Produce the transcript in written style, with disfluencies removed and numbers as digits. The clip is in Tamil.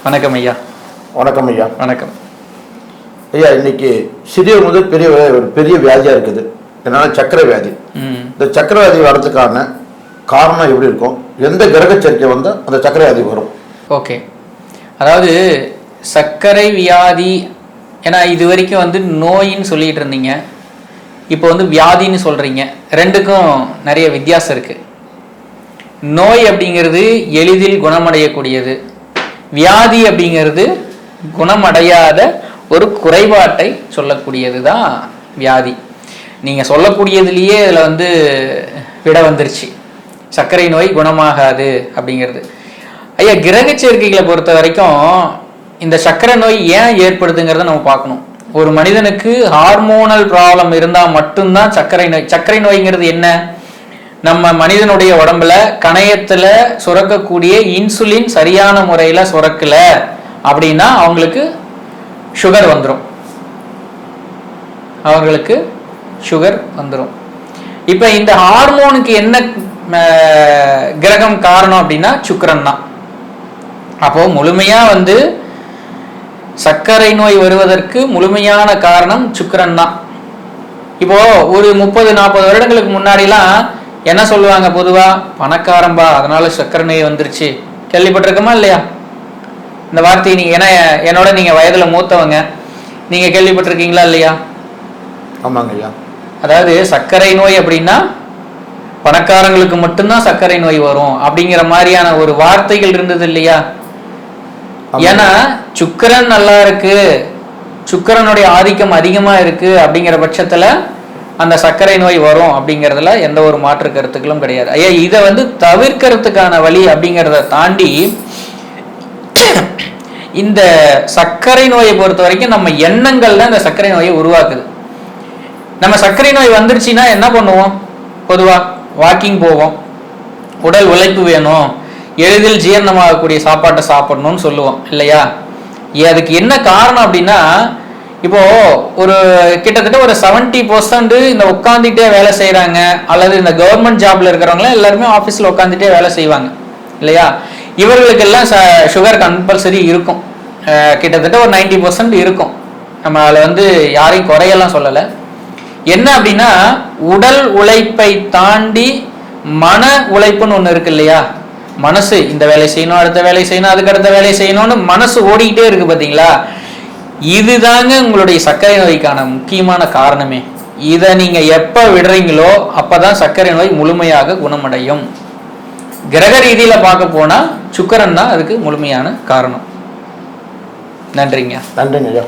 வணக்கம் ஐயா. வணக்கம் ஐயா. வணக்கம் ஐயா. இன்னைக்கு சிறியவர் முதல் ஒரு பெரிய வியாதியா இருக்குது. என்னன்னா சக்கரை வியாதி. இந்த சக்கரை வியாதி வர்றதுக்கான காரணம் எப்படி இருக்கும்? எந்த கிரக சேர்க்கை வந்து அந்த சக்கரை வியாதி வரும்? ஓகே, அதாவது சர்க்கரை வியாதி, ஏன்னா இது வரைக்கும் வந்து நோயின்னு சொல்லிட்டு இருந்தீங்க, இப்போ வந்து வியாதின்னு சொல்றீங்க. ரெண்டுக்கும் நிறைய வித்தியாசம் இருக்கு. நோய் அப்படிங்கிறது எளிதில் குணமடையக்கூடியது, வியாதி அப்படிங்கிறது குணமடையாத ஒரு குறைபாட்டை சொல்லக்கூடியது தான் வியாதி. நீங்கள் சொல்லக்கூடியதுலேயே இதில் வந்து விட வந்துருச்சு, சர்க்கரை நோய் குணமாகாது அப்படிங்கிறது. ஐயா, கிரக சேர்க்கைகளை பொறுத்த வரைக்கும் இந்த சர்க்கரை நோய் ஏன் ஏற்படுதுங்கிறத நம்ம பார்க்கணும். ஒரு மனிதனுக்கு ஹார்மோனல் ப்ராப்ளம் இருந்தால் மட்டும்தான் சர்க்கரை நோய். சர்க்கரை நோய்ங்கிறது என்ன? நம்ம மனிதனுடைய உடம்புல கணையத்தில் சுரக்கக்கூடிய இன்சுலின் சரியான முறையில் சுரக்கல அப்படின்னா அவங்களுக்கு சுகர் வந்துடும். இப்போ இந்த ஹார்மோனுக்கு என்ன கிரகம் காரணம் அப்படின்னா சுக்கிரன் தான். அப்போ முழுமையா வந்து சர்க்கரை நோய் வருவதற்கு முழுமையான காரணம் சுக்கிரன் தான். இப்போ ஒரு 30-40 வருடங்களுக்கு முன்னாடிலாம் என்ன சொல்லுவாங்க? பொதுவா பணக்காரம்பா அதனால சர்க்கரை நோய் வந்துருச்சு. கேள்விப்பட்டிருக்கோமா இல்லையா இந்த வார்த்தை? நீங்க ஏன்னா என்னோட நீங்க வயதுல மூத்தவங்க, நீங்க கேள்விப்பட்டிருக்கீங்களா இல்லையா? ஆமாங்க ஐயா. அதாவது சர்க்கரை நோய் அப்படின்னா பணக்காரங்களுக்கு மட்டும்தான் சர்க்கரை நோய் வரும் அப்படிங்கிற மாதிரியான ஒரு வார்த்தைகள் இருந்தது இல்லையா? ஏன்னா சுக்கிரன் நல்லா இருக்கு, சுக்கிரனுடைய ஆதிக்கம் அதிகமா இருக்கு அப்படிங்கிற பட்சத்துல அந்த சர்க்கரை நோய் வரும் அப்படிங்கிறதுல எந்த ஒரு மாற்று கருத்துக்களும் கிடையாது. ஐயா, இதை வந்து தவிர்க்கிறதுக்கான வழி அப்படிங்கிறத தாண்டி இந்த சர்க்கரை நோயை பொறுத்த வரைக்கும் நம்ம எண்ணங்கள் தான் இந்த சர்க்கரை நோயை உருவாக்குது. நம்ம சர்க்கரை நோய் வந்துருச்சுன்னா என்ன பண்ணுவோம்? பொதுவா வாக்கிங் போவோம், உடல் உழைப்பு வேணும், எளிதில் ஜீரணமாகக்கூடிய சாப்பாட்டை சாப்பிடணும்னு சொல்லுவோம் இல்லையா? அதுக்கு என்ன காரணம் அப்படின்னா, இப்போ ஒரு கிட்டத்தட்ட ஒரு 70% இந்த உட்காந்துட்டே வேலை செய்யறாங்க, அல்லது இந்த கவர்மெண்ட் ஜாப்ல இருக்கிறவங்களாம் எல்லாருமே ஆஃபீஸில் உட்காந்துட்டே வேலை செய்வாங்க இல்லையா? இவர்களுக்கெல்லாம் சுகர் கம்பல்சரி இருக்கும். கிட்டத்தட்ட ஒரு 90% இருக்கும். நம்ம அதில் வந்து யாரையும் குறையெல்லாம் சொல்லலை. என்ன அப்படின்னா, உடல் உழைப்பை தாண்டி மன உழைப்புன்னு ஒன்று இருக்கு இல்லையா? மனசு இந்த வேலை செய்யணும், அடுத்த வேலை செய்யணும், அதுக்கு அடுத்த வேலை செய்யணும்னு மனசு ஓடிக்கிட்டே இருக்கு பார்த்தீங்களா? இதுதாங்க உங்களுடைய சர்க்கரை நோய்க்கான முக்கியமான காரணமே. இதை நீங்க எப்ப விடுறீங்களோ அப்பதான் சர்க்கரை நோய் முழுமையாக குணமடையும். கிரக ரீதியில பார்க்க போனா சுக்கிரன் தான் அதுக்கு முழுமையான காரணம். நன்றிங்க. நன்றிங்க ஐயா.